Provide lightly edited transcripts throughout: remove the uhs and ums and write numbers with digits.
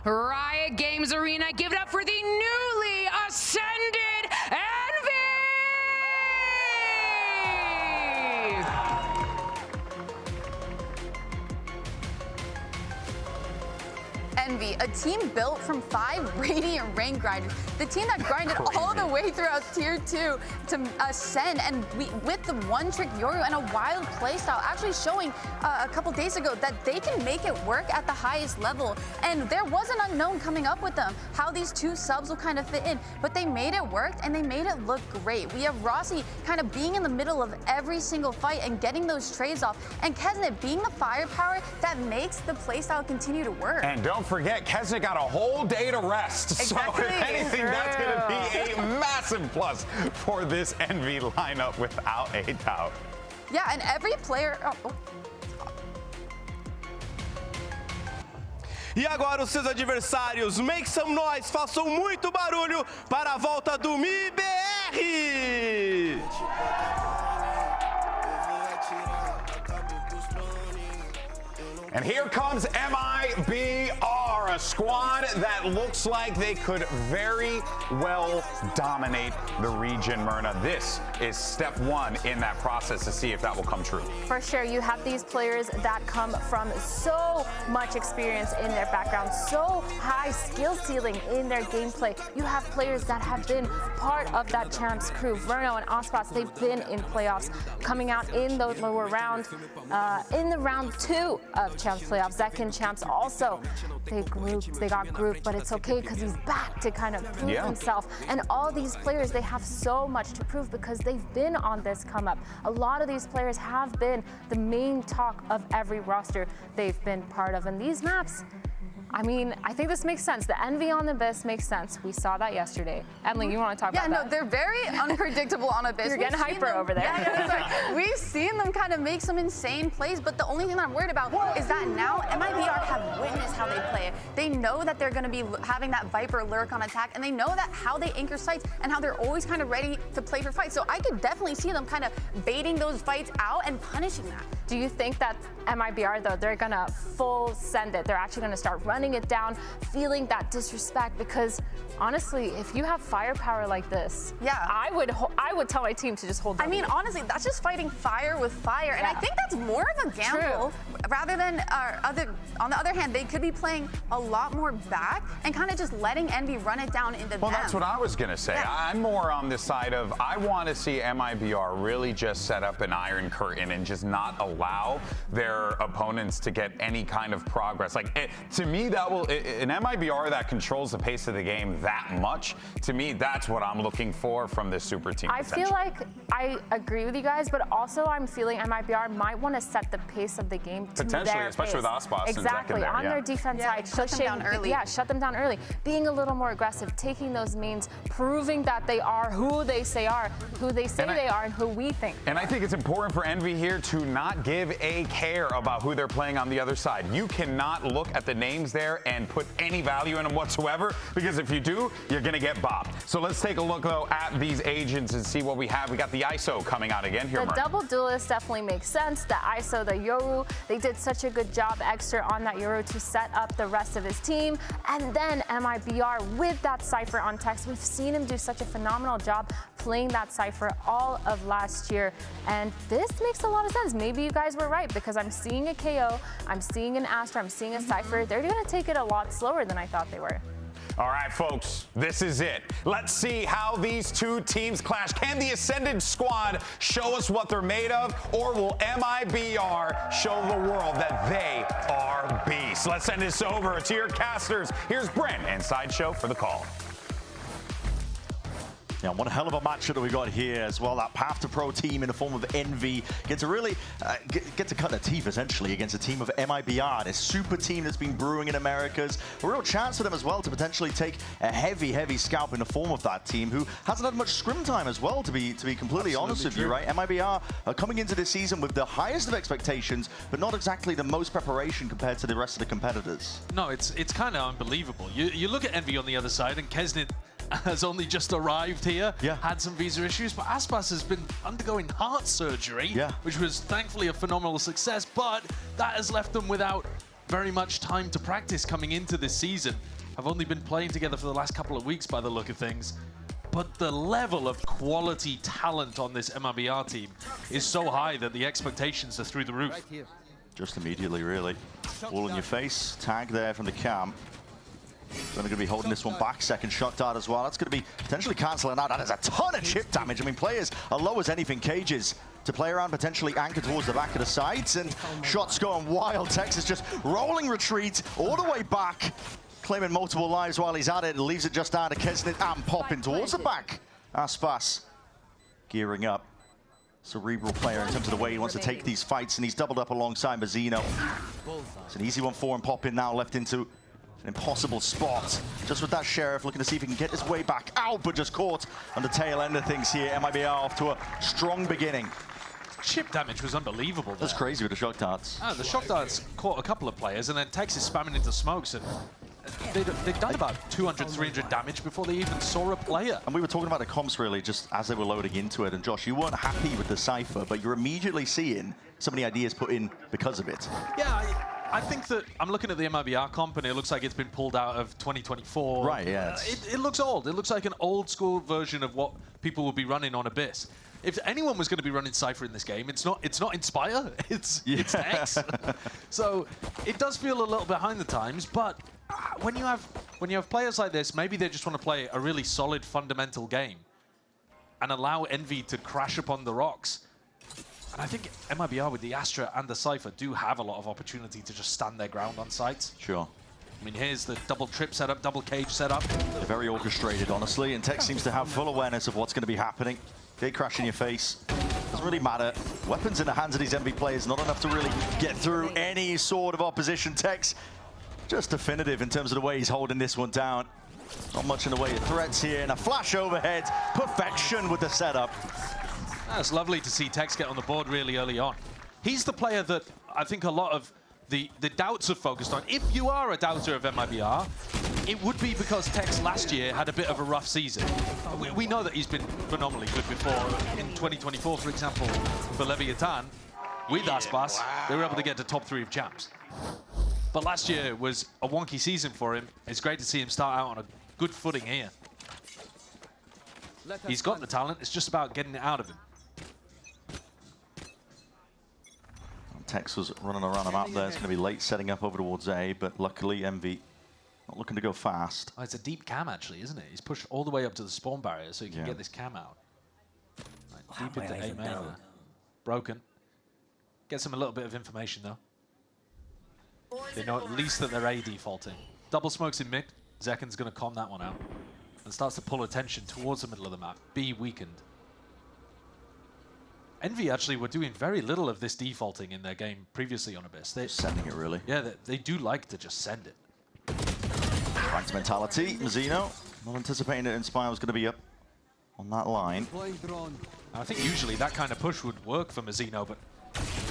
Riot Games Arena, give it up for the newly ascended Envy! Envy, a team built from 5 Radiant rank grinders. The team that grinded all the way throughout Tier 2 to ascend, and with the one-trick Yoru and a wild playstyle, actually showing a couple days ago that they can make it work at the highest level. And there was an unknown coming up with them, how these two subs will kind of fit in, but they made it work and they made it look great. We have Rossi kind of being in the middle of every single fight and getting those trades off, and Kesnet being the firepower that makes the playstyle continue to work. And don't forget, Kesnet got a whole day to rest. Exactly. So if anything, that's going to be a massive plus for this Envy lineup without a doubt. Yeah, and every player... E agora os seus adversários, make some noise, façam muito barulho para a volta do MIBR! And here comes MIBR, a squad that looks like they could very well dominate the region, Myrna. This is step 1 in that process to see if that will come true. For sure, you have these players that come from so much experience in their background, so high skill ceiling in their gameplay. You have players that have been part of that champs crew. Verno and Aspas, they've been in playoffs, coming out in the lower round, in the round 2 of champs playoffs. Zekin champs also, they got grouped, but it's okay because he's back to kind of prove himself. And all these players, they have so much to prove because they've been on this come up. A lot of these players have been the main talk of every roster they've been part of. And these maps, I mean, I think this makes sense. The Envy on Abyss makes sense. We saw that yesterday. Emily, you want to talk about that? Yeah, no, they're very unpredictable on Abyss. You're getting hyper over there. Yeah, we've seen them kind of make some insane plays, but the only thing that I'm worried about is that now MIBR have witnessed how they play it. They know that they're going to be having that Viper lurk on attack, and they know that how they anchor sites and how they're always kind of ready to play for fights. So I could definitely see them kind of baiting those fights out and punishing that. Do you think that MIBR, though, they're going to full send it? They're actually going to start running it down, feeling that disrespect? Because honestly, if you have firepower like this, I would tell my team to just hold them. I mean, honestly, that's just fighting fire with fire. And I think that's more of a gamble rather than on the other hand, they could be playing a lot more back and kind of just letting Envy run it down into them. Well, that's what I was going to say. I'm more on the side of I want to see MIBR really just set up an iron curtain and just not allow their opponents to get any kind of progress. Like, to me, that will, an MIBR that controls the pace of the game that much, to me, that's what I'm looking for from this super team. I feel like I agree with you guys, but also I'm feeling MIBR might want to set the pace of the game to potentially, their especially pace. with Aspas Exactly, and Zekin there, on their defense side, shut them down early. Yeah, shut them down early. Being a little more aggressive, taking those mains, proving that they are who they say are, who they say they are, and who we think. And I think it's important for Envy here to not give a care about who they're playing on the other side. You cannot look at the names there and put any value in them whatsoever, because if you do, you're going to get bopped. So let's take a look, though, at these agents and see what we have. We got the ISO coming out again here. The double duelist definitely makes sense. The ISO, the Yoru, they did such a good job extra on that Yoru to set up the rest of his team. And then MIBR with that Cypher on text. We've seen him do such a phenomenal job playing that Cypher all of last year. And this makes a lot of sense. Maybe you guys were right, because I'm seeing a KO, I'm seeing an Astra, I'm seeing a Cypher. They're going to take it a lot slower than I thought they were. All right, folks, this is it. Let's see how these two teams clash. Can the Ascended squad show us what they're made of, or will MIBR show the world that they are beasts? Let's send this over to your casters. Here's Brent and Sideshow for the call. Yeah, one hell of a matchup that we got here as well. That Path to Pro team in the form of Envy get to really get to cut their teeth essentially against a team of MIBR, this super team that's been brewing in Americas. A real chance for them as well to potentially take a heavy scalp in the form of that team, who hasn't had much scrim time as well, to be completely honest with you, right? MIBR are coming into this season with the highest of expectations, but not exactly the most preparation compared to the rest of the competitors. No, it's kind of unbelievable. You look at Envy on the other side, and Kesnet has only just arrived here, had some visa issues, but Aspas has been undergoing heart surgery, which was thankfully a phenomenal success, but that has left them without very much time to practice coming into this season. Have only been playing together for the last couple of weeks by the look of things. But the level of quality talent on this MIBR team is so high that the expectations are through the roof. Just immediately, really. All in your face. Tag there from the cam. Going to be holding this one back. Second shot dart as well. That's going to be potentially cancelling out. That is a ton of chip damage. I mean, players are low as anything. Cages to play around, potentially anchor towards the back of the sides. And shots going wild. Texas just rolling retreat all the way back. Claiming multiple lives while he's at it. Leaves it just down to Kesnit and popping towards the back. Aspas gearing up. Cerebral player in terms of the way he wants to take these fights. And he's doubled up alongside Mazzino. It's an easy one for him. Popping now left into an impossible spot. Just with that Sheriff looking to see if he can get his way back out, but just caught on the tail end of things here. MIBR off to a strong beginning. Chip damage was unbelievable there. That's crazy with the shock darts. The shock darts caught a couple of players, and then Texas spamming into smokes, and they'd done about 200, 300 damage before they even saw a player. And we were talking about the comps really just as they were loading into it. And Josh, you weren't happy with the Cypher, but you're immediately seeing so many ideas put in because of it. Yeah, I think that I'm looking at the MIBR comp, and it looks like it's been pulled out of 2024. Right, yeah. It looks old. It looks like an old school version of what people will be running on Abyss. If anyone was going to be running Cypher in this game, it's not Inspire, it's X. So it does feel a little behind the times, but when you have players like this, maybe they just want to play a really solid fundamental game and allow Envy to crash upon the rocks. And I think MIBR with the Astra and the Cypher do have a lot of opportunity to just stand their ground on sites. Sure. I mean, here's the double trip setup, double cage setup. They're very orchestrated, honestly, and Tech seems to have full awareness of what's going to be happening. Gate crash in your face. Doesn't really matter. Weapons in the hands of these Envy players, not enough to really get through any sort of opposition. Tech's just definitive in terms of the way he's holding this one down. Not much in the way of threats here, and a flash overhead. Perfection with the setup. That's lovely to see Tex get on the board really early on. He's the player that I think a lot of the doubts have focused on. If you are a doubter of MIBR, it would be because Tex last year had a bit of a rough season. We know that he's been phenomenally good before. In 2024, for example, for Leviathan, with Aspas, they were able to get to top 3 of champs. But last year was a wonky season for him. It's great to see him start out on a good footing here. He's got the talent, it's just about getting it out of him. Tex was running around the map there. It's going to be late setting up over towards A, but luckily Envy not looking to go fast. Oh, it's a deep cam actually, isn't it? He's pushed all the way up to the spawn barrier so he can get this cam out. Right, deep into A main there. Broken. Gets him a little bit of information though. They know at least that they're A defaulting. Double smokes in mid. Zekken's going to calm that one out. And starts to pull attention towards the middle of the map. B weakened. Envy actually were doing very little of this defaulting in their game previously on Abyss. They're sending it, really. Yeah, they do like to just send it. Ranked mentality. Mazzino not anticipating that Inspire was going to be up on that line. I think usually that kind of push would work for Mazzino, but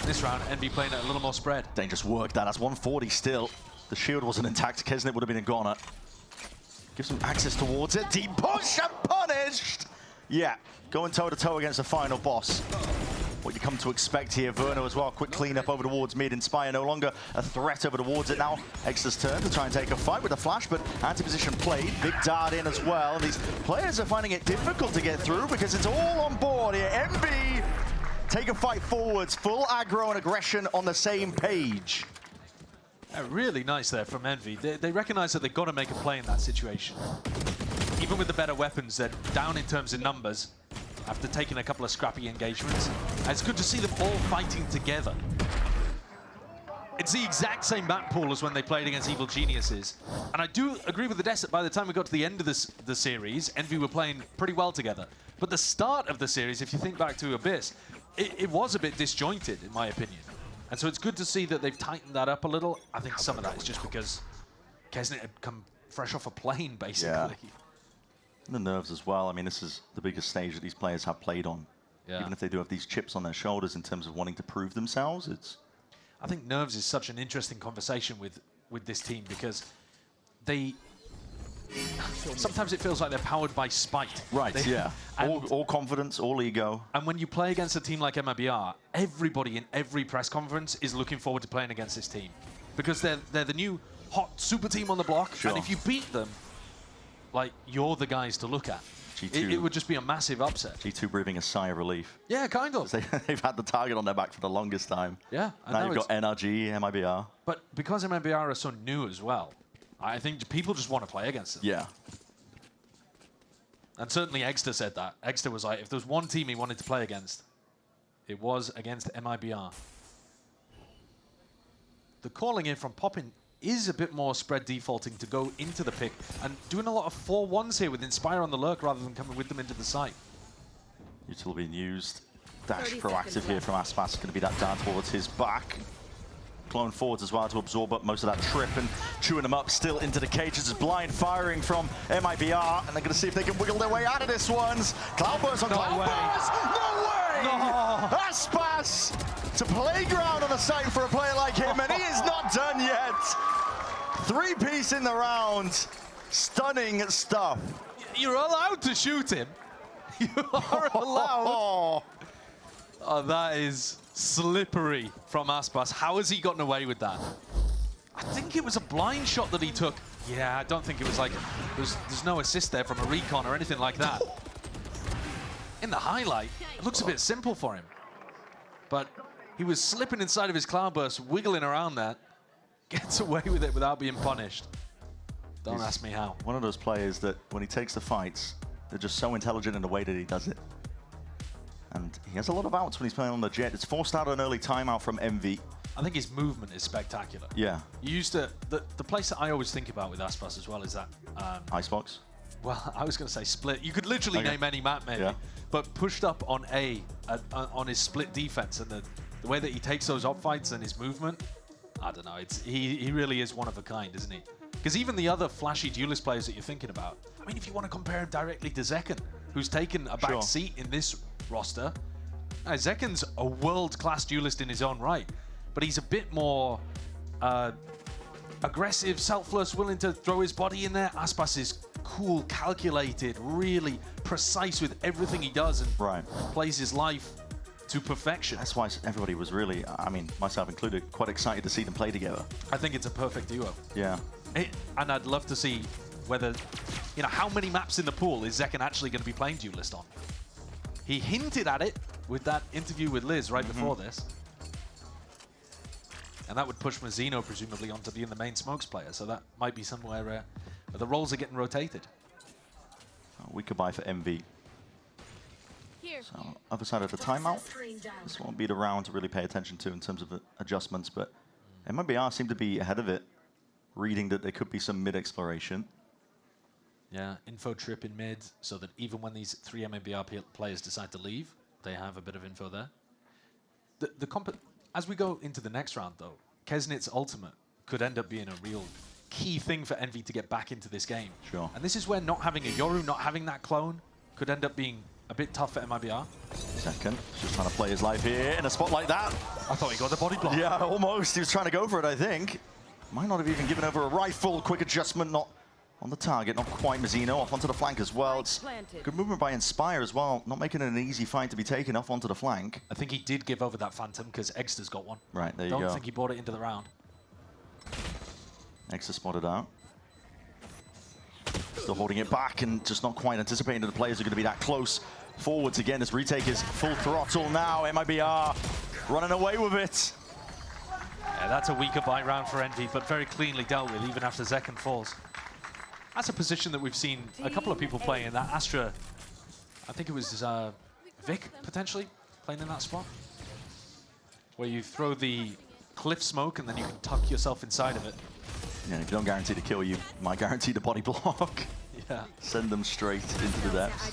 this round, Envy playing it a little more spread. Dangerous work, that. That's 140 still. The shield wasn't intact. Kesnit would have been a goner. Gives him access towards it. Deep push and punished! Yeah, going toe-to-toe against the final boss. What you come to expect here. Verno as well. Quick cleanup over towards mid. Inspire no longer a threat over towards it now. Extra's turn to try and take a fight with a flash, but anti-position played. Big dart in as well. These players are finding it difficult to get through because it's all on board here. Envy take a fight forwards. Full aggro and aggression on the same page. Really nice there from Envy. They recognize that they've got to make a play in that situation. Even with the better weapons, they're down in terms of numbers after taking a couple of scrappy engagements. And it's good to see them all fighting together. It's the exact same map pool as when they played against Evil Geniuses. And I do agree with the Desert, by the time we got to the end of the series, Envy were playing pretty well together. But the start of the series, if you think back to Abyss, it was a bit disjointed, in my opinion. And so it's good to see that they've tightened that up a little. I think some of that is just because Kesnit had come fresh off a plane, basically. Yeah. And the nerves as well. I mean, this is the biggest stage that these players have played on. Yeah. Even if they do have these chips on their shoulders in terms of wanting to prove themselves, it's... I think nerves is such an interesting conversation with this team because they... Sometimes it feels like they're powered by spite. Right, yeah. All confidence, all ego. And when you play against a team like MIBR, everybody in every press conference is looking forward to playing against this team. because they're the new hot super team on the block. Sure. And if you beat them, like, you're the guys to look at. G2. It would just be a massive upset. G2 breathing a sigh of relief. Yeah, kind of. They've had the target on their back for the longest time. Yeah. Now you've got NRG, MIBR. But because MIBR are so new as well, I think people just want to play against them. Yeah. And certainly Egster said that. Egster was like, if there was one team he wanted to play against, it was against MIBR. The calling in from Poppin is a bit more spread defaulting to go into the pick and doing a lot of 4-1s here with Inspire on the lurk rather than coming with them into the site. Util being used. Dash proactive here from Aspas. Going to be that down towards his back. Clone forwards as well to absorb up most of that trip and chewing them up still into the cages. It's blind firing from MIBR, and they're going to see if they can wiggle their way out of this one. Cloudburst on Cloudburst! No way! No. Aspas to playground on the site for a player like him, and he is not done yet. 3-piece in the round. Stunning stuff. You're allowed to shoot him. You are allowed. Oh, that is slippery from Aspas. How has he gotten away with that? I think it was a blind shot that he took. Yeah, I don't think it was like, there's no assist there from a recon or anything like that. In the highlight, it looks a bit simple for him. But he was slipping inside of his Cloudburst, wiggling around that, gets away with it without being punished. Don't ask me how. One of those players that when he takes the fights, they're just so intelligent in the way that he does it. And he has a lot of outs when he's playing on the jet. It's forced out an early timeout from MV. I think his movement is spectacular. Yeah. You used to, the place that I always think about with Aspas as well is that... Icebox? Well, I was going to say split. You could literally name any map maybe. Yeah. But pushed up on A, on his split defense, and the way that he takes those op fights and his movement, I don't know. He really is one of a kind, isn't he? Because even the other flashy duelist players that you're thinking about, I mean, if you want to compare him directly to Zekken, who's taken a back seat in this roster, Zekken's a world-class duelist in his own right, but he's a bit more aggressive, selfless, willing to throw his body in there. Aspas is cool, calculated, really precise with everything he does, and plays his life to perfection. That's why everybody was really, I mean, myself included, quite excited to see them play together. I think it's a perfect duo. Yeah. And I'd love to see whether, you know, how many maps in the pool is Zekken actually going to be playing duelist on? He hinted at it with that interview with Liz right before this. And that would push Mazzino, presumably, onto being the main smokes player. So that might be somewhere where the roles are getting rotated. A weaker buy for MV. So, other side of the timeout. This won't be the round to really pay attention to in terms of adjustments, but MIBR seem to be ahead of it, reading that there could be some mid-exploration. Yeah, info trip in mid, so that even when these 3 MIBR players decide to leave, they have a bit of info there. As we go into the next round, though, Kesnit's ultimate could end up being a real key thing for Envy to get back into this game. Sure. And this is where not having a Yoru, not having that clone, could end up being a bit tough for MIBR. Zekken, just trying to play his life here in a spot like that. I thought he got the body block. Yeah, almost. He was trying to go for it, I think. Might not have even given over a rifle. Quick adjustment, not on the target, not quite. Mazzino off onto the flank as well. It's good movement by Inspire as well, not making it an easy fight to be taken off onto the flank. I think he did give over that Phantom because Egster's got one. Right, there you go. Don't think he brought it into the round. Egster spotted out. Still holding it back and just not quite anticipating that the players are going to be that close forwards again. This retake is full throttle now. MIBR running away with it. Yeah, that's a weaker bite round for Envy, but very cleanly dealt with even after Zekken falls. That's a position that we've seen a couple of people playing in that. Astra, I think it was Vic, potentially, playing in that spot. Where you throw the cliff smoke and then you can tuck yourself inside of it. Yeah, if you don't guarantee to kill you, might guarantee the body block. Yeah. Send them straight into the depths.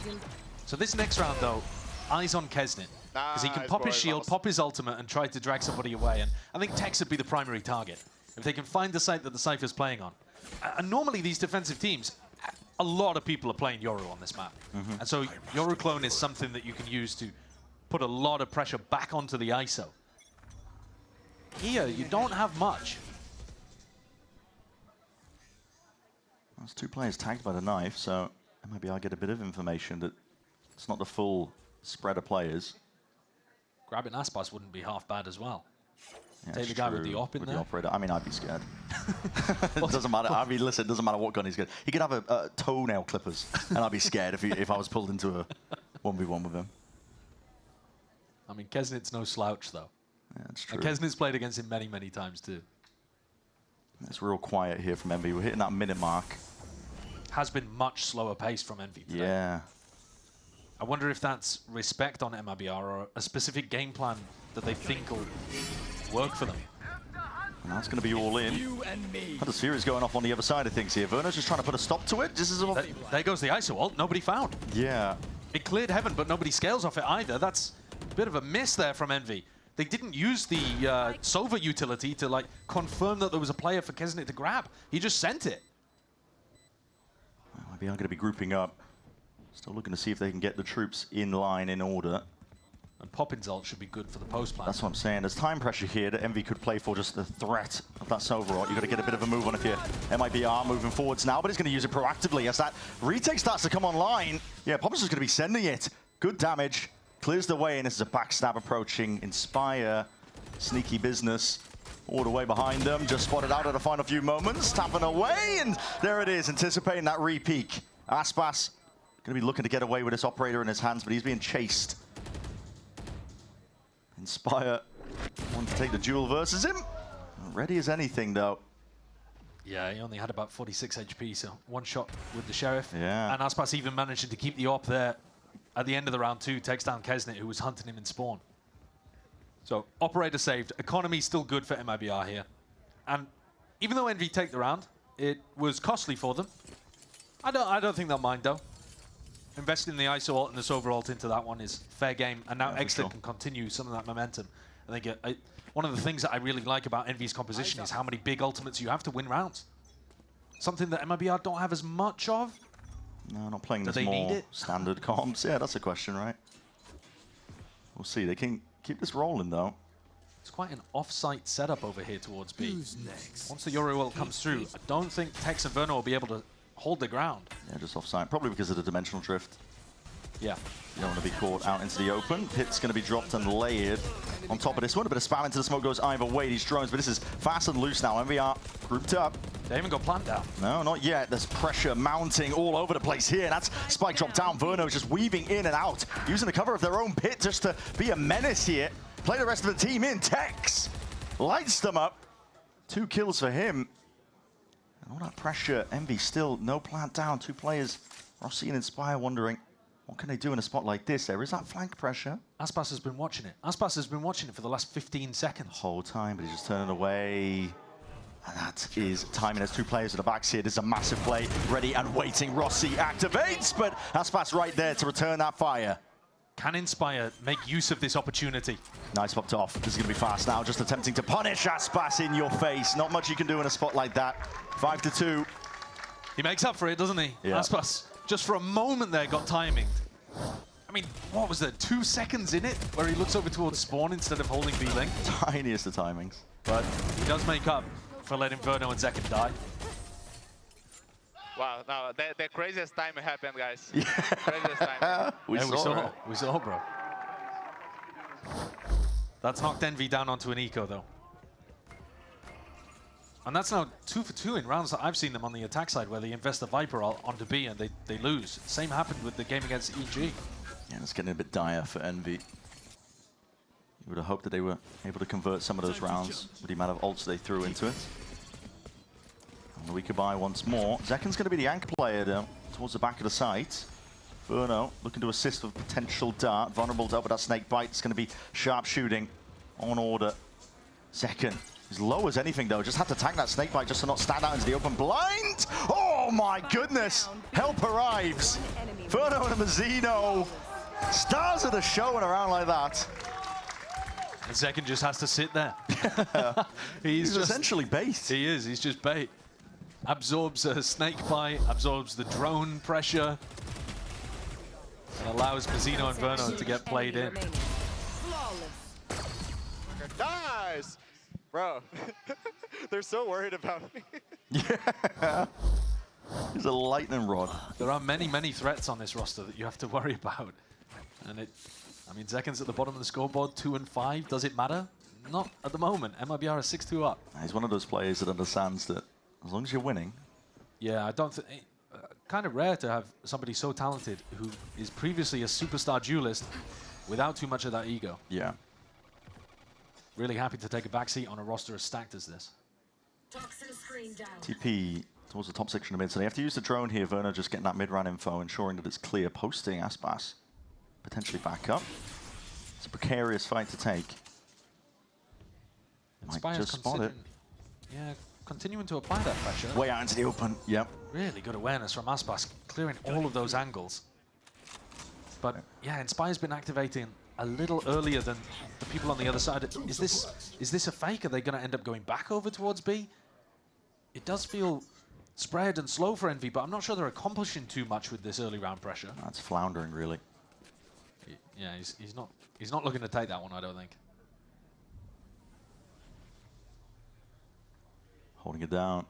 So this next round, though, eyes on Kesnit. Because he can pop his shield, pop his ultimate, and try to drag somebody away. And I think Tex would be the primary target. If they can find the site that the Cypher's playing on. And normally these defensive teams, a lot of people are playing Yoru on this map. And so Yoru clone is something that you can use to put a lot of pressure back onto the ISO. Here, you don't have much. There's 2 players tagged by the knife, so maybe I'll get a bit of information that it's not the full spread of players. Grabbing Aspas wouldn't be half bad as well. Yeah, Take the guy with the op in there. The operator. I mean, I'd be scared. It doesn't matter. I mean, listen, it doesn't matter what gun he's got. He could have toenail clippers, and I'd be scared if I was pulled into a 1v1 with him. I mean, Kesnit's no slouch, though. Yeah, that's true. And Kesnit's played against him many, many times, too. It's real quiet here from Envy. We're hitting that minute mark. Has been much slower pace from Envy today. Yeah. I wonder if that's respect on MIBR or a specific game plan that they think will work for them. And that's going to be all in. The series going off on the other side of things here. Verno's just trying to put a stop to it. This is there goes the ISO ult. Nobody found. Yeah. It cleared heaven, but nobody scales off it either. That's a bit of a miss there from Envy. They didn't use the Sova utility to like confirm that there was a player for Kesnit to grab. He just sent it. Well, MIBR going to be grouping up. Still looking to see if they can get the troops in line, in order. And Poppin's ult should be good for the post plan. That's what I'm saying. There's time pressure here that Envy could play for, just the threat of that Sova ult. You've got to get a bit of a move on if you're MIBR moving forwards now, but he's going to use it proactively as that retake starts to come online. Yeah, Poppin's just going to be sending it. Good damage. Clears the way, and this is a backstab approaching. Inspire. Sneaky business. All the way behind them. Just spotted out at the final few moments. Tapping away, and there it is. Anticipating that re-peek. Aspas going to be looking to get away with this operator in his hands, but he's being chased. Inspire want to take the duel versus him. Ready as anything, though. Yeah, he only had about 46 HP, so one shot with the Sheriff. Yeah. And Aspas even managing to keep the op there at the end of the round 2, takes down Kesnit, who was hunting him in spawn. So, operator saved. Economy still good for MIBR here. And even though Envy take the round, it was costly for them. I don't think they'll mind, though. Investing the ISO ult and the Sova ult into that one is fair game, and now Exit can continue some of that momentum. I think one of the things that I really like about Envy's composition is how many big ultimates you have to win rounds. Something that MIBR don't have as much of. No, not playing this more standard comps. Yeah, that's a question, right? We'll see. They can keep this rolling, though. It's quite an off-site setup over here towards B. Once the Yoru ult comes through, I don't think Tex and Verno will be able to hold the ground. Yeah, just off-site. Probably because of the dimensional drift. Yeah. You don't want to be caught out into the open. Pit's going to be dropped and layered on top of this one. A bit of spam into the smoke goes either way, these drones, but this is fast and loose now. MIBR grouped up. They haven't got plant down. No, not yet. There's pressure mounting all over the place here. That's spike drop down. Verno's just weaving in and out, using the cover of their own pit just to be a menace here. Play the rest of the team in. Tex lights them up. 2 kills for him. And all that pressure. Envy still no plant down. 2 players. Rossi and Inspire wondering, what can they do in a spot like this? There is that flank pressure. Aspas has been watching it. Aspas has been watching it for the last 15 seconds. The whole time, but he's just turning away. And that is timing. There's 2 players at the backs here. This is a massive play. Ready and waiting. Rossi activates, but Aspas right there to return that fire. Can Inspire make use of this opportunity? Nice popped off. This is going to be fast now. Just attempting to punish Aspas in your face. Not much you can do in a spot like that. 5-2. He makes up for it, doesn't he? Yeah. Aspas, just for a moment there, got timing. I mean, what was there, 2 seconds in it where he looks over towards spawn instead of holding B-Link? Tiniest of timings. But he does make up for letting Verno and Zekken die. Wow, no, the craziest time happened, guys. Yeah. Craziest time. we saw, bro. That's knocked Envy down onto an eco, though. And that's now 2 for 2 in rounds that I've seen them on the attack side, where they invest the Viper onto B and they lose. Same happened with the game against EG. Yeah, it's getting a bit dire for Envy. You would have hoped that they were able to convert some of those rounds with the amount of ults they threw into it. And we could buy once more. Zekken's going to be the anchor player, though, towards the back of the site. Verno looking to assist with potential dart. Vulnerable to up with that snake bite. It's going to be sharp shooting on order. Zekken is low as anything, though. Just had to tank that snake bite just to not stand out into the open. Blind! Oh, my goodness! Help arrives. Verno and Mazzino. Stars of the show in a round like that. And Zekken just has to sit there. He's just essentially bait. He is. He's just bait. Absorbs a snake bite, absorbs the drone pressure, and allows Mazzino and Verno to get played in. Nice! Bro, they're so worried about me. Yeah. He's a lightning rod. There are many, many threats on this roster that you have to worry about. And I mean, Zekken's at the bottom of the scoreboard, 2 and 5. Does it matter? not at the moment. MIBR is 6-2 up. He's one of those players that understands that as long as you're winning. Yeah, I don't think... kind of rare to have somebody so talented who is previously a superstar duelist without too much of that ego. Yeah. Really happy to take a backseat on a roster as stacked as this. TP towards the top section of mid, so they have to use the drone here. Werner just getting that mid-round info, ensuring that it's clear, posting Aspas potentially back up. It's a precarious fight to take. Might just spot it. Yeah, continuing to apply that pressure. Way out into the open, yep. Really good awareness from Aspas, clearing all of those angles. But yeah, Inspire's been activating a little earlier than the people on the other side. Is this a fake? Are they going to end up going back over towards B? It does feel spread and slow for Envy, but I'm not sure they're accomplishing too much with this early round pressure. That's floundering, really. Yeah, he's not looking to take that one, I don't think. Holding it down.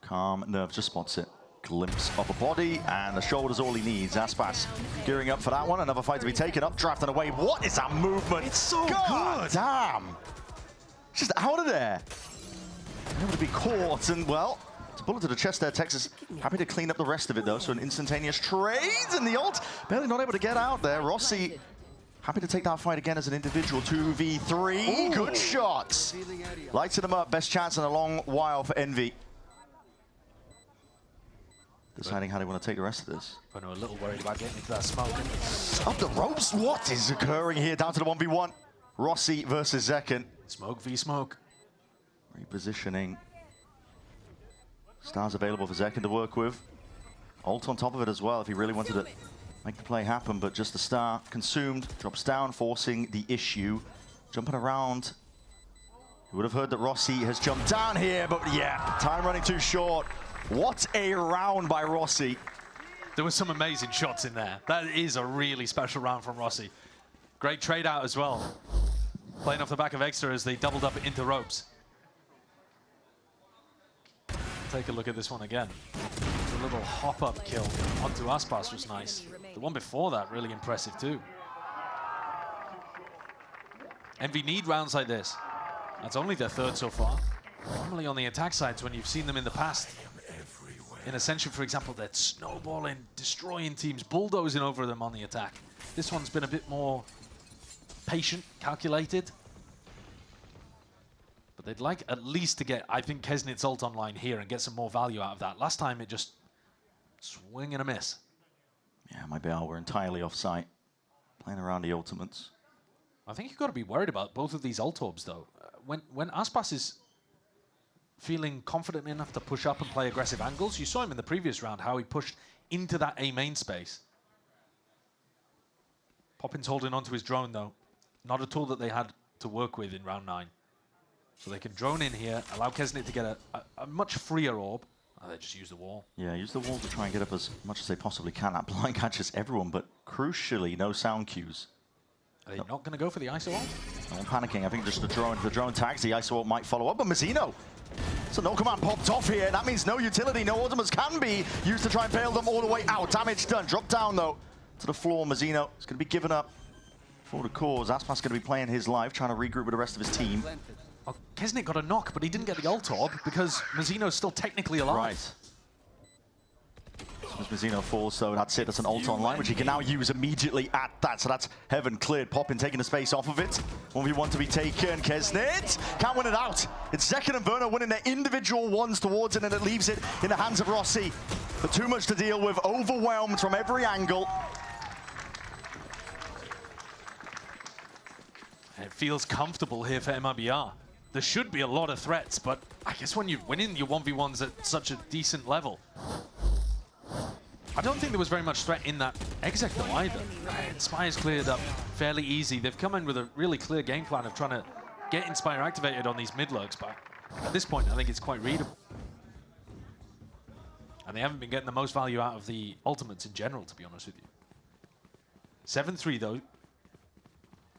Calm, Nerve just spots it. Glimpse of a body, and the shoulder's all he needs. Aspas gearing up for that one. Another fight to be taken up, drafting away. What is that movement? It's so good. Damn. Just out of there. Able to be caught, and well, it's a bullet to the chest there. Texas happy to clean up the rest of it, though. So an instantaneous trade, and the ult barely not able to get out there. Rossi happy to take that fight again as an individual. 2v3. Ooh. Good shots. Lighting them up. Best chance in a long while for Envy. Deciding how they want to take the rest of this. I know, a little worried about getting into that smoke. Up the ropes. What is occurring here? Down to the 1v1. Rossi versus Zekken. Smoke v smoke. Repositioning. Stars available for Zekken to work with. Ult on top of it as well if he really wanted to make the play happen, but just the star consumed. Drops down, forcing the issue. Jumping around. You would have heard that Rossi has jumped down here, but yeah, time running too short. What a round by Rossi. There were some amazing shots in there. That is a really special round from Rossi. Great trade out as well. Playing off the back of Extra as they doubled up into ropes. Take a look at this one again. The little hop-up kill onto Aspas was nice. The one before that, really impressive too. Envy need rounds like this. That's only their third so far. Normally on the attack sides, when you've seen them in the past, in Ascension, for example, they're snowballing, destroying teams, bulldozing over them on the attack. This one's been a bit more patient, calculated. But they'd like at least to get, I think, Kesnit's ult online here and get some more value out of that. Last time, it just swing and a miss. Yeah, MIBR were entirely off-site, playing around the ultimates. I think you've got to be worried about both of these ult orbs, though. When Aspas is feeling confident enough to push up and play aggressive angles, you saw him in the previous round, how he pushed into that A main space. Poppin's holding onto his drone, though. Not a tool that they had to work with in round 9. So they can drone in here, allow Kesnit to get a much freer orb. Oh, they just use the wall. Yeah, use the wall to try and get up as much as they possibly can. That blind catches everyone, but crucially, no sound cues. Are they not going to go for the ISO ult? No one panicking. I think just the drone tags. The ISO ult might follow up, but Mazzino. So no command popped off here. That means no utility, no ultimates can be used to try and bail them all the way out. Damage done. Drop down, though, to the floor. Mazzino is going to be given up for the cause. Aspas going to be playing his life, trying to regroup with the rest of his team. Oh, Kesnit got a knock, but he didn't get the ult orb because Mazzino's still technically alive. Right. As Mazzino falls, so that's it. That's an ult online, which he can now use immediately at that. So that's Heaven cleared. Poppin taking the space off of it. 1v1 to be taken. Kesnit can't win it out. It's Zekken and Werner winning their individual ones towards it, and it leaves it in the hands of Rossi. But too much to deal with. Overwhelmed from every angle. It feels comfortable here for MIBR. There should be a lot of threats, but I guess when you're winning your 1v1s at such a decent level, I don't think there was very much threat in that exec though either. Inspire's cleared up fairly easy. They've come in with a really clear game plan of trying to get Inspire activated on these mid-lurks, but at this point I think it's quite readable. And they haven't been getting the most value out of the ultimates in general, to be honest with you. 7-3 though.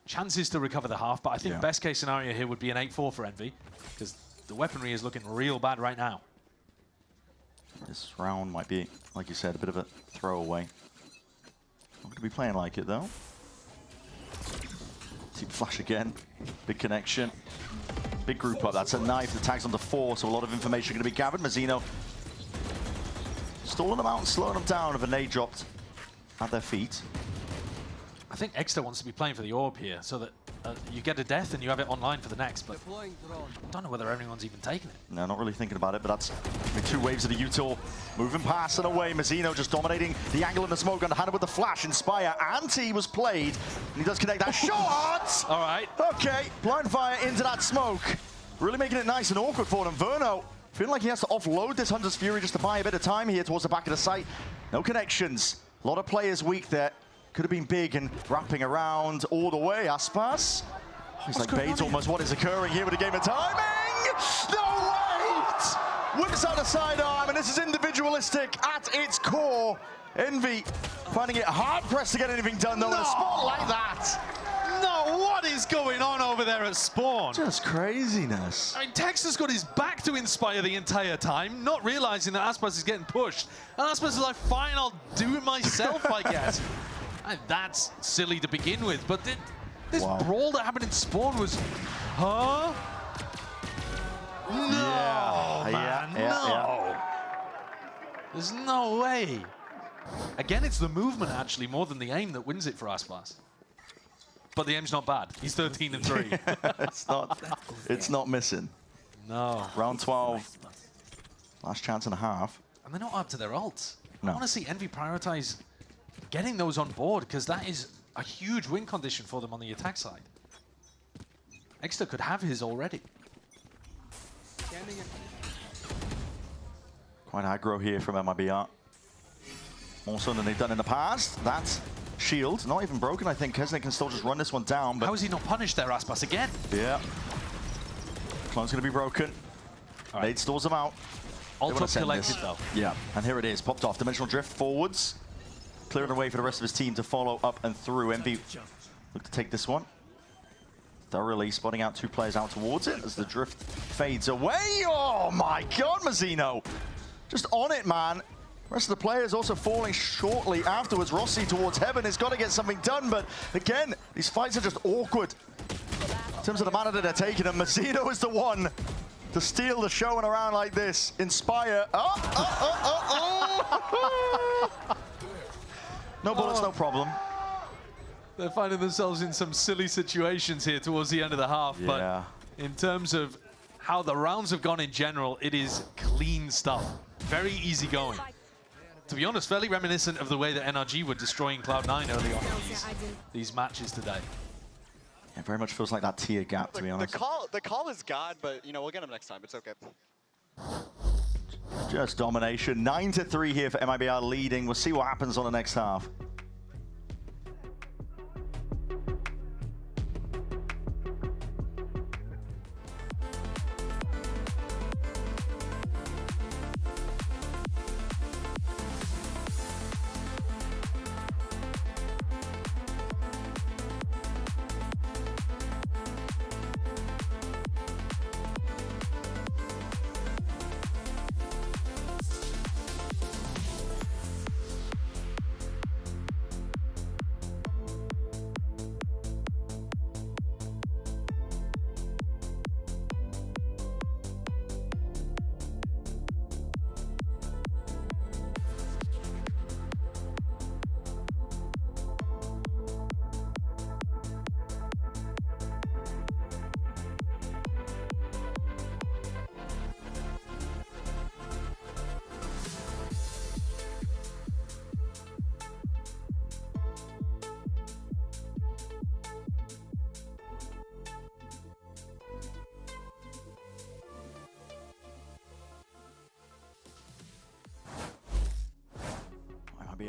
Chances to recover the half, but I think best case scenario here would be an 8-4 for Envy, because the weaponry is looking real bad right now. This round might be, like you said, a bit of a throwaway. Not going to be playing like it, though. See the flash again. Big connection. Big group up. That's a knife that tags onto 4, so a lot of information going to be gathered. Mazzino stalling them out and slowing them down with a nade dropped at their feet. I think Exeter wants to be playing for the orb here so that you get a death and you have it online for the next, but I don't know whether everyone's even taking it. No, not really thinking about it, but that's 2 waves of the util moving past and away. Mazzino just dominating the angle in the smoke, underhanded with the flash. Inspire anti was played, and he does connect that shot. All right. Okay, blind fire into that smoke. Really making it nice and awkward for them. Verno feeling like he has to offload this Hunter's Fury just to buy a bit of time here towards the back of the site. No connections. A lot of players weak there. Could have been big and wrapping around all the way. Aspas. Oh, he's like Bates almost. What is occurring here with a game of timing? No, wait! Whips out a sidearm, and this is individualistic at its core. Envy finding it hard-pressed to get anything done, though, in a spot like that. No, what is going on over there at Spawn? Just craziness. I mean, Texas got his back to Inspire the entire time, not realizing that Aspas is getting pushed. And Aspas is like, fine, I'll do it myself, I guess. And that's silly to begin with, but this brawl that happened in Spawn was, huh? No, man, no. There's no way. Again, it's the movement, actually, more than the aim that wins it for Aspas. But the aim's not bad. He's 13 and 3. It's not missing. No. Round 12. Last chance and a half. And they're not up to their ults. No. I want to see Envy prioritize getting those on board, because that is a huge win condition for them on the attack side. Exeter could have his already. Quite aggro here from MIBR. More so than they've done in the past. That shield, not even broken, I think. Kesnick can still just run this one down. But how is he not punished there, Aspas, again? Yeah. Clone's going to be broken. Right. Nade stalls him out. Ult up collected, though. Yeah, and here it is. Popped off. Dimensional drift forwards. Clearing the way for the rest of his team to follow up and through. Envy look to take this one. Thoroughly spotting out 2 players out towards it as the drift fades away. Oh my God, Mazzino. Just on it, man. Rest of the players also falling shortly afterwards. Rossi towards heaven has got to get something done, but again, these fights are just awkward in terms of the manner that they're taking them. Mazzino is the one to steal the show in a round like this. Inspire. No bullets, no problem. They're finding themselves in some silly situations here towards the end of the half, but in terms of how the rounds have gone in general, it is clean stuff. Very easy going. To be honest, fairly reminiscent of the way that NRG were destroying Cloud9 early on in these matches today. It very much feels like that tier gap, to be honest. The call is God, but you know, we'll get him next time. It's okay. Just domination. 9-3 here for MIBR leading. We'll see what happens on the next half.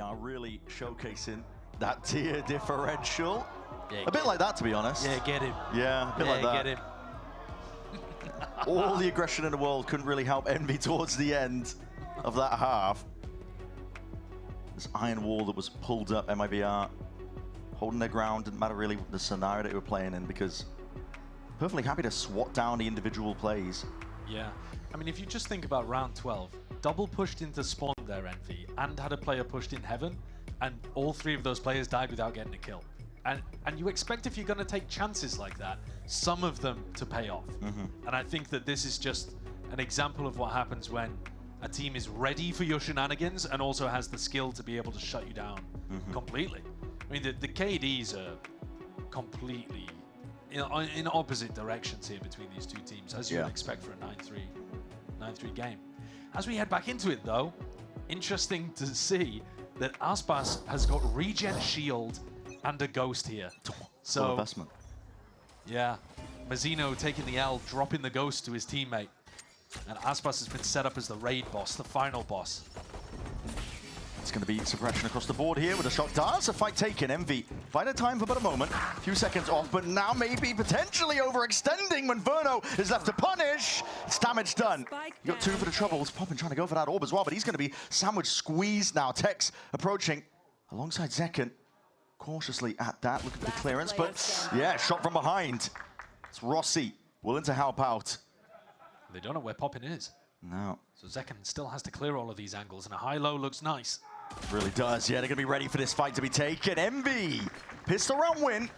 Are really showcasing that tier differential. Yeah, a bit like that, to be honest. Yeah, get him. Yeah, a bit like that. Get him. All the aggression in the world couldn't really help Envy towards the end of that half. This iron wall that was pulled up, MIBR holding their ground. Didn't matter really the scenario that they were playing in, because perfectly happy to swat down the individual plays. Yeah. I mean, if you just think about round 12, double pushed into spawn there, Envy, and had a player pushed in heaven, and all 3 of those players died without getting a kill. And you expect if you're going to take chances like that, some of them to pay off. And I think that this is just an example of what happens when a team is ready for your shenanigans and also has the skill to be able to shut you down completely. I mean, the KDs are completely in opposite directions here between these two teams, as you would expect for a 9-3 game. As we head back into it, though, interesting to see that Aspas has got regen shield and a ghost here. So investment. Yeah, Mazzino taking the L, dropping the ghost to his teammate. And Aspas has been set up as the raid boss, the final boss. It's going to be suppression across the board here with a shot dance. A fight taken. MV fighting time for about a moment. A few seconds off, but now maybe potentially overextending when Verno is left to punish. It's damage done. You got 2 for the troubles. Poppin trying to go for that orb as well, but he's going to be sandwich squeezed now. Tex approaching alongside Zekken. Cautiously at that, looking for the clearance, but yeah, shot from behind. It's Rossi willing to help out. They don't know where Poppin is. No. So Zekken still has to clear all of these angles, and a high-low looks nice. Really does, yeah, they're going to be ready for this fight to be taken. MV, pistol round win.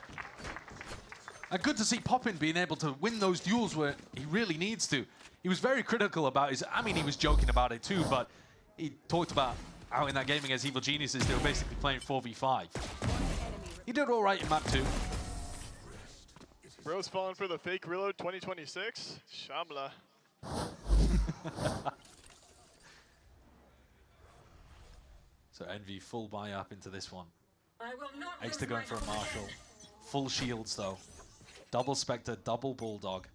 And good to see Poppin being able to win those duels where he really needs to. He was very critical about his, I mean, he was joking about it too, but he talked about how in that game against Evil Geniuses, they were basically playing 4v5. He did all right in map 2. Bro's falling for the fake reload 2026. Shamla. So Envy full buy up into this one. Extra going for a Marshall. Full shields though. Double Spectre, double Bulldog.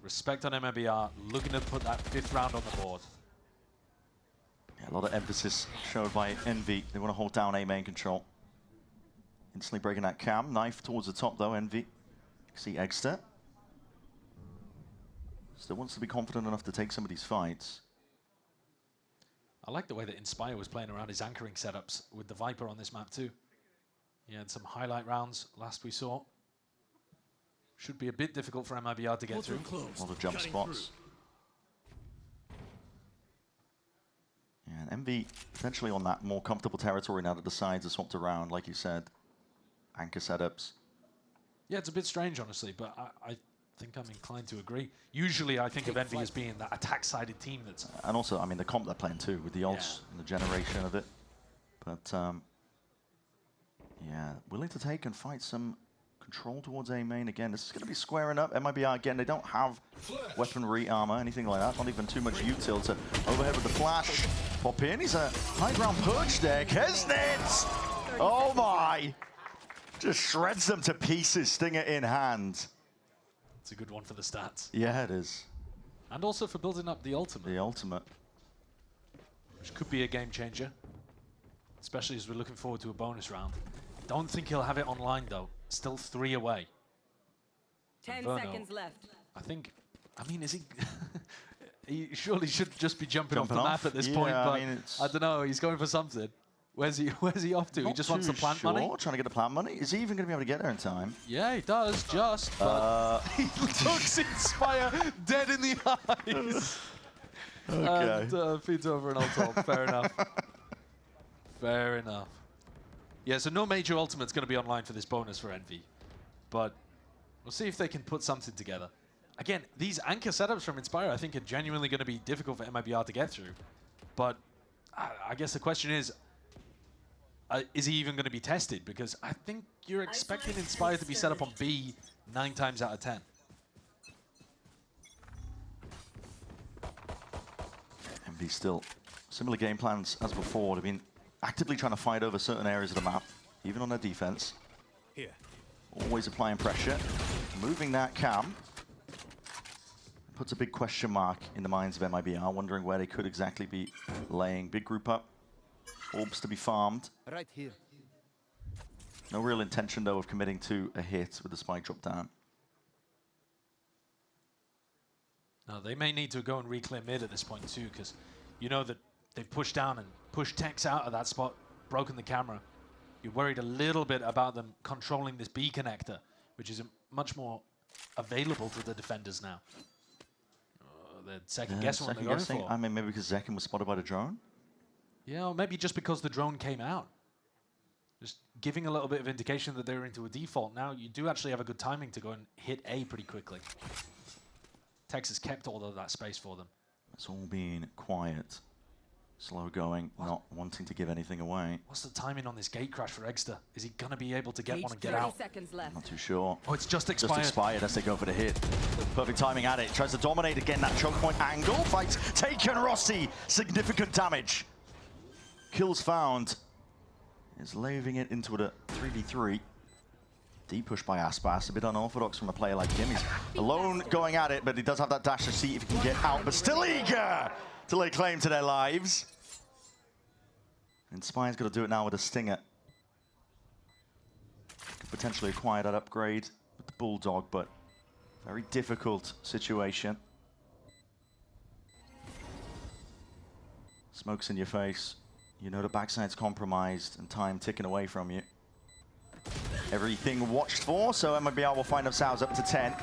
Respect on MIBR, looking to put that 5th round on the board. Yeah, a lot of emphasis showed by Envy. They want to hold down A main control. Instantly breaking that cam. Knife towards the top though, Envy. See Egster. Still wants to be confident enough to take some of these fights. I like the way that Inspire was playing around his anchoring setups with the Viper on this map too. He had some highlight rounds last we saw. Should be a bit difficult for MIBR to get through. A lot of jump spots. Yeah, and MV potentially on that more comfortable territory now that the sides are swapped around, like you said. Anchor setups. Yeah, it's a bit strange, honestly, but I think I'm inclined to agree. Usually, I think of Envy as being that attack-sided team that's... And also, I mean, the comp they're playing too, with the ults and the generation of it. But, yeah, willing to take and fight some control towards A main again. This is going to be squaring up. MIBR, again, they don't have weaponry, armor, anything like that. Not even too much util to overhead with the flash. Pop in. He's a high ground perch there. Kesnit! Oh, my! Just shreds them to pieces, Stinger in hand. It's a good one for the stats. Yeah, it is. And also for building up the ultimate. The ultimate. Which could be a game changer. Especially as we're looking forward to a bonus round. Don't think he'll have it online, though. Still 3 away. 10 Verno, seconds left. I mean, is he... he surely should just be jumping off the Jumping map off? at this Yeah, point, but I mean, I don't know. He's going for something. Where's he off to? He just wants the plant money? Trying to get the plant money? Is he even going to be able to get there in time? Yeah, he does, just, but he looks Inspire dead in the eyes. Okay. And feeds over an ult. Fair enough. Fair enough. Yeah, so no major ultimate's going to be online for this bonus for Envy, but we'll see if they can put something together. Again, these anchor setups from Inspire I think are genuinely going to be difficult for MIBR to get through, but I guess the question is he even going to be tested? Because I think you're expecting Inspire to be set up on B 9 times out of 10. Envy still similar game plans as before. They've been actively trying to fight over certain areas of the map, even on their defense. Here. Always applying pressure. Moving that cam. Puts a big question mark in the minds of MIBR, wondering where they could exactly be laying. Big group up. Orbs to be farmed. Right here. No real intention, though, of committing to a hit with the spike drop down. No, they may need to go and reclaim mid at this point, too, because you know that they've pushed down and pushed Tex out of that spot, broken the camera. You're worried a little bit about them controlling this B connector, which is much more available to the defenders now. They're second guessing what they're going for. I mean, maybe because Zekken was spotted by the drone? Yeah, or maybe just because the drone came out. Just giving a little bit of indication that they're into a default. Now you do actually have a good timing to go and hit A pretty quickly. Texas kept all of that space for them. It's all been quiet. Slow going, not wanting to give anything away. What's the timing on this gate crash for Egster? Is he going to be able to get one and get out? Seconds left. Not too sure. Oh, it's just expired. Just expired as they go for the hit. Perfect timing at it. Tries to dominate again that choke point angle. Fights taken. Rossi. Significant damage. Kills found. Is laving it into a 3v3. Deep push by Aspas. A bit unorthodox from a player like him. He's alone going at it, but he does have that dash to see if he can get out. But still eager to lay claim to their lives. And Spire's got to do it now with a Stinger. Could potentially acquire that upgrade with the Bulldog, but very difficult situation. Smoke's in your face. You know the backside's compromised and time ticking away from you. Everything watched for, so MIBR will find themselves up to 10.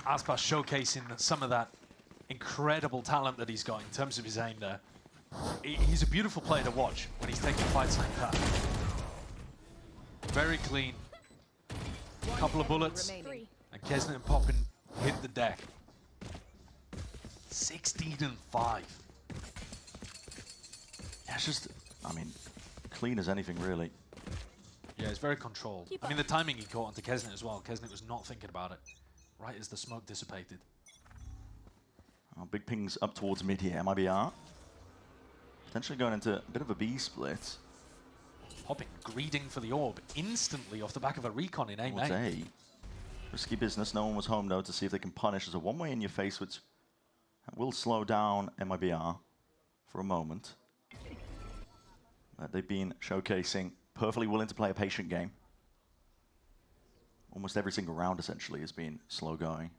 Aspas showcasing some of that incredible talent that he's got in terms of his aim there. He's a beautiful player to watch when he's taking fights like that. Very clean. Couple of bullets, and Kesnet and Poppin hit the deck. 16-5. Yeah, it's just, I mean, clean as anything, really. Yeah, it's very controlled. I mean, the timing he caught onto Kesnet as well. Kesnet was not thinking about it right as the smoke dissipated. Oh, big pings up towards mid here. MIBR potentially going into a bit of a B split. Popping, greeding for the orb instantly off the back of a recon in A Towards main. A. Risky business. No one was home, though, to see if they can punish. There's a one-way in your face, which will slow down MIBR for a moment. They've been showcasing, perfectly willing to play a patient game. Almost every single round, essentially, has been slow going.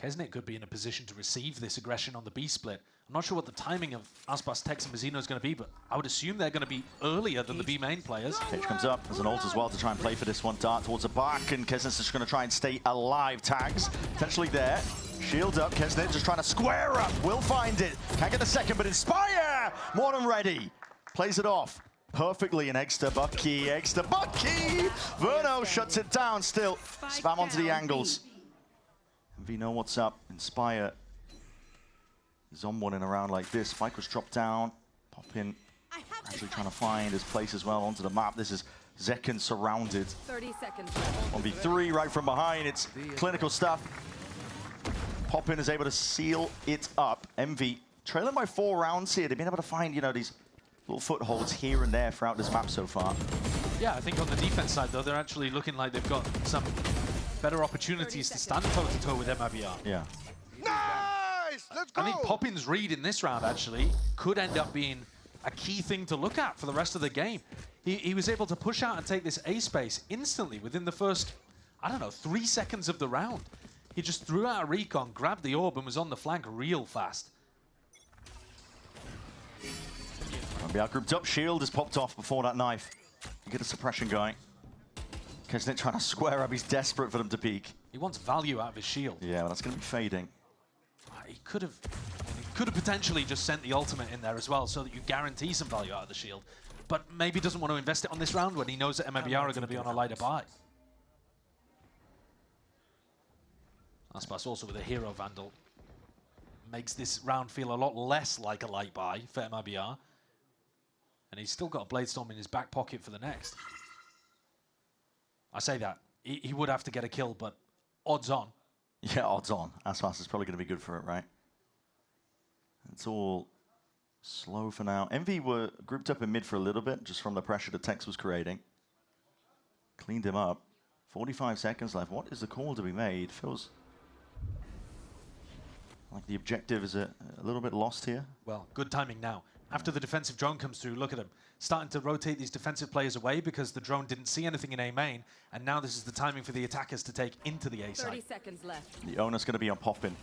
Kesnet could be in a position to receive this aggression on the B split. I'm not sure what the timing of Aspas, Tex, and Mazzino is going to be, but I would assume they're going to be earlier than the B main players. Cage comes up as an ult as well to try and play for this one. Dart towards the back, and Kesnet's just going to try and stay alive. Tags potentially there. Shield up. Kesnet just trying to square up. Will find it. Can't get the second, but Inspire! More than ready. Plays it off perfectly, and Egster Bucky. Verno shuts it down still. Spam onto the angles. MV know what's up. Inspire is on one in a round like this. Spike was dropped down. Poppin actually trying to find his place as well onto the map. This is Zekken surrounded. 30 seconds left. 1v3 right from behind. It's clinical stuff. Poppin is able to seal it up. MV trailing by 4 rounds here. They've been able to find, you know, these little footholds here and there throughout this map so far. Yeah, I think on the defense side, though, they're actually looking like they've got some better opportunities to stand toe-to-toe with MIBR. Yeah. Nice! Let's go! I think Poppin's read in this round, actually, could end up being a key thing to look at for the rest of the game. He was able to push out and take this A space instantly within the first, I don't know, 3 seconds of the round. He just threw out a recon, grabbed the orb, and was on the flank real fast. MIBR grouped up. Shield is popped off before that knife. You get a suppression going. Kesnet trying to square up. He's desperate for them to peek. He wants value out of his shield. Yeah, well, that's going to be fading. He could have potentially just sent the ultimate in there as well, so that you guarantee some value out of the shield. But maybe doesn't want to invest it on this round when he knows that MIBR are going to be on a lighter buy. Aspas also with a hero vandal makes this round feel a lot less like a light buy for MIBR. And he's still got a Bladestorm in his back pocket for the next. I say that. He would have to get a kill, but odds on. Yeah, odds on. Aspas is probably going to be good for it, right? It's all slow for now. MV were grouped up in mid for a little bit, just from the pressure that Tex was creating. Cleaned him up. 45 seconds left. What is the call to be made? Feels like the objective is a little bit lost here. Well, good timing now. After the defensive drone comes through, look at him. Starting to rotate these defensive players away because the drone didn't see anything in A main, and now this is the timing for the attackers to take into the A side. 30 seconds left. The owner's going to be on Poppin.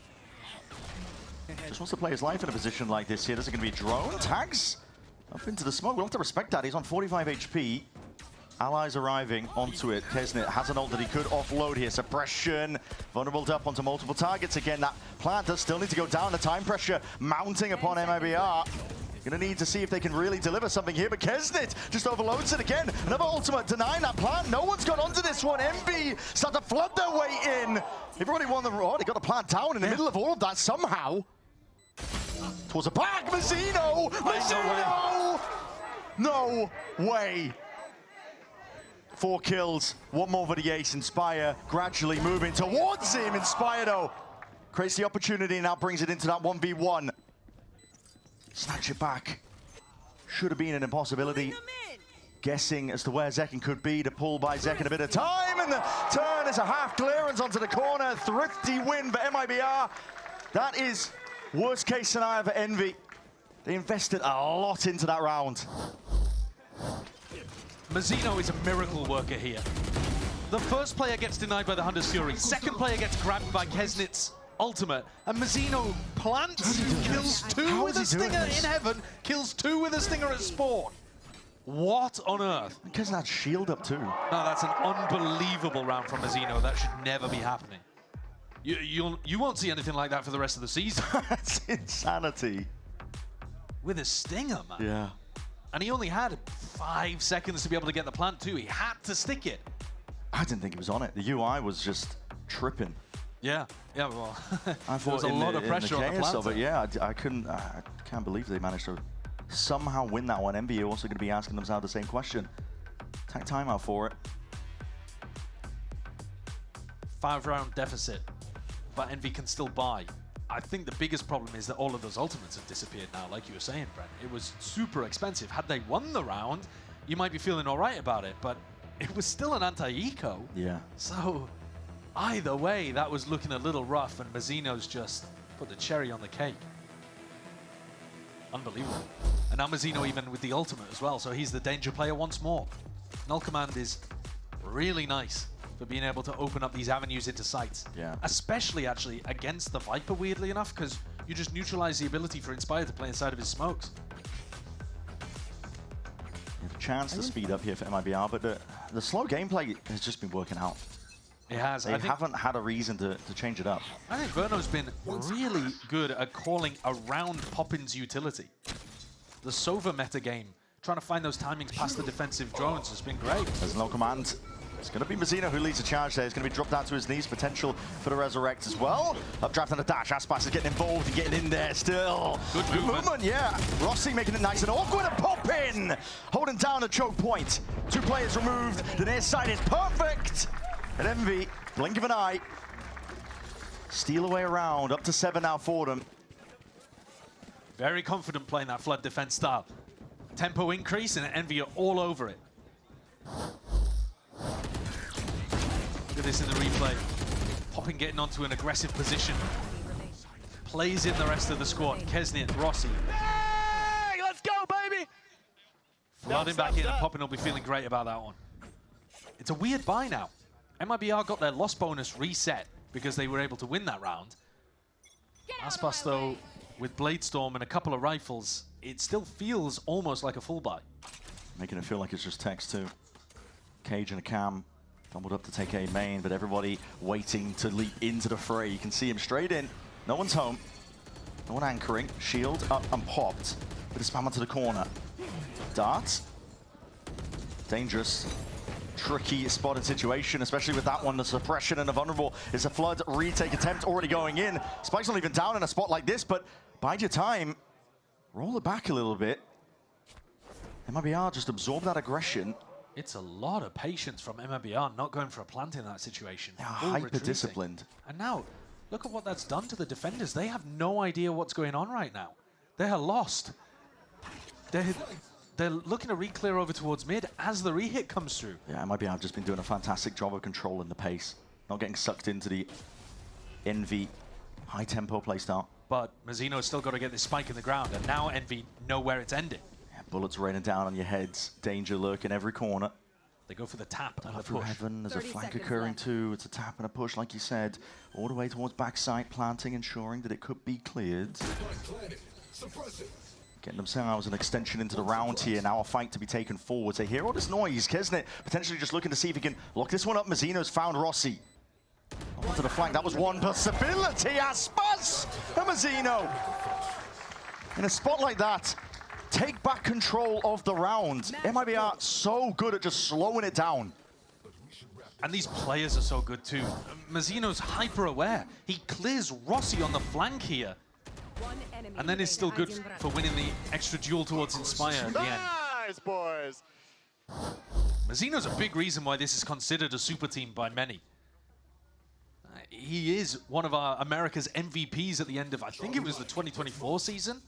Just wants to play his life in a position like this here. There's going to be drone tags up into the smoke. We'll have to respect that. He's on 45 HP. Allies arriving onto it. Kesnet has an ult that he could offload here. Suppression. Vulnerable up onto multiple targets again. That plant does still need to go down. The time pressure mounting upon MIBR. Gonna need to see if they can really deliver something here, but Kesnit just overloads it again. Another ultimate denying that plant. No one's got onto this one. Envy start to flood their way in. They've already won the road. They got the plant down in the middle of all of that somehow. Towards the back, Mazzino! Mazzino! No way. 4 kills, 1 more for the ace. Inspire gradually moving towards him. Inspire though creates the opportunity and now brings it into that 1v1. Snatch it back. Should have been an impossibility. Guessing as to where Zekin could be. The pull by Zekin a bit of time, and the turn is a half clearance onto the corner. Thrifty win for MIBR. That is worst case scenario for Envy. They invested a lot into that round. Mazzino is a miracle worker here. The first player gets denied by the Hunter's Fury. Second player gets grabbed by Kesnit's ultimate. And Mazzino plants, kills 2 with a stinger in heaven, kills 2 with a stinger at spawn. What on earth? Kesnit had shield up too. No, that's an unbelievable round from Mazzino. That should never be happening. You won't see anything like that for the rest of the season. That's insanity. With a stinger, man. Yeah. And he only had 5 seconds to be able to get the plant too. He had to stick it. I didn't think he was on it. The UI was just tripping. Yeah, well, I there was a lot of pressure on the plant. But yeah, I can't believe they managed to somehow win that one. Envy are also going to be asking themselves the same question. Take timeout for it. 5-round deficit, but Envy can still buy. I think the biggest problem is that all of those ultimates have disappeared now, like you were saying, Brent. It was super expensive. Had they won the round, you might be feeling all right about it, but it was still an anti-eco. Yeah. So either way, that was looking a little rough, and Mazzino's just put the cherry on the cake. Unbelievable. And now Mazzino even with the ultimate as well, so he's the danger player once more. Null Command is really nice for being able to open up these avenues into sites. Yeah. Especially actually against the Viper, weirdly enough, because you just neutralize the ability for Inspire to play inside of his smokes. A chance to speed up here for MIBR, but the slow gameplay has just been working out. It has. They haven't had a reason to change it up. I think Verno's been really good at calling around Poppin's utility. The Sova meta game, trying to find those timings past the defensive drones has been great. There's no command. It's going to be Mazzino who leads the charge there. He's going to be dropped down to his knees. Potential for the resurrect as well. Updraft and a dash. Aspas is getting involved and getting in there still. Good movement. Yeah. Rossi making it nice and awkward and Poppin holding down the choke point. 2 players removed. The near side is perfect. And Envy, blink of an eye. Steal away around. Up to 7 now for them. Very confident playing that flood defense style. Tempo increase and Envy are all over it. Look at this in the replay. Poppin getting onto an aggressive position. Plays in the rest of the squad. Kesnit, Rossi. Hey, let's go, baby! Flooding back in, and Poppin will be feeling great about that one. It's a weird buy now. MIBR got their loss bonus reset because they were able to win that round. Aspas, though, with Bladestorm and a couple of rifles, it still feels almost like a full buy. Making it feel like it's just text too. Cage and a cam. Fumbled up to take a main, but everybody waiting to leap into the fray. You can see him straight in. No one's home. No one anchoring. Shield up and popped. Bit of spam onto the corner. Dart. Dangerous. Tricky spotted situation, especially with that one. The suppression and the vulnerable is a flood retake attempt already going in. Spike's not even down in a spot like this, but bide your time. Roll it back a little bit. MIBR just absorb that aggression. It's a lot of patience from MIBR not going for a plant in that situation. Hyper-disciplined. And now, look at what that's done to the defenders. They have no idea what's going on right now. They are lost. They're looking to re-clear over towards mid as the re-hit comes through. Yeah, MIBR have just been doing a fantastic job of controlling the pace. Not getting sucked into the Envy high-tempo playstyle. But Mazzino's still got to get this spike in the ground, and now Envy know where it's ending. Bullets raining down on your heads. Danger lurking every corner. They go for the tap and the Through push. heaven, there's a flank occurring too. It's a tap and a push, like you said. All the way towards backside, planting, ensuring that it could be cleared. Getting themselves an extension into the round here. Now a fight to be taken forward. They hear all this noise. Kesnit potentially just looking to see if he can lock this one up. Mazzino's found Rossi. Onto the flank. That was one possibility. Aspas and Mazzino. In a spot like that, take back control of the round. MIBR so good at just slowing it down. And these players are so good too. Mazzino's hyper aware. He clears Rossi on the flank here. And then is still good for winning the extra duel towards Inspire at the end. Nice, boys. Mazzino's a big reason why this is considered a super team by many. He is one of our America's MVPs at the end of, I think it was the 2024 season.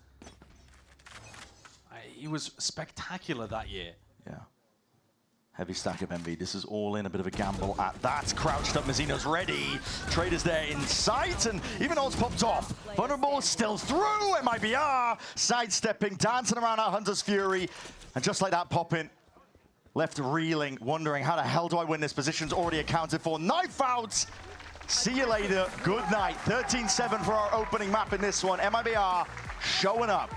He was spectacular that year. Yeah. Heavy stack of MV. This is all in, a bit of a gamble at that. Crouched up, Mazzino's ready. Traders there in sight, and even though it's popped off, Vulnerable is still through. MIBR sidestepping, dancing around our Hunter's Fury. And just like that, popping, left reeling, wondering how the hell do I win this? Position's already accounted for. Knife out! See you later. Good night. 13-7 for our opening map in this one. MIBR showing up.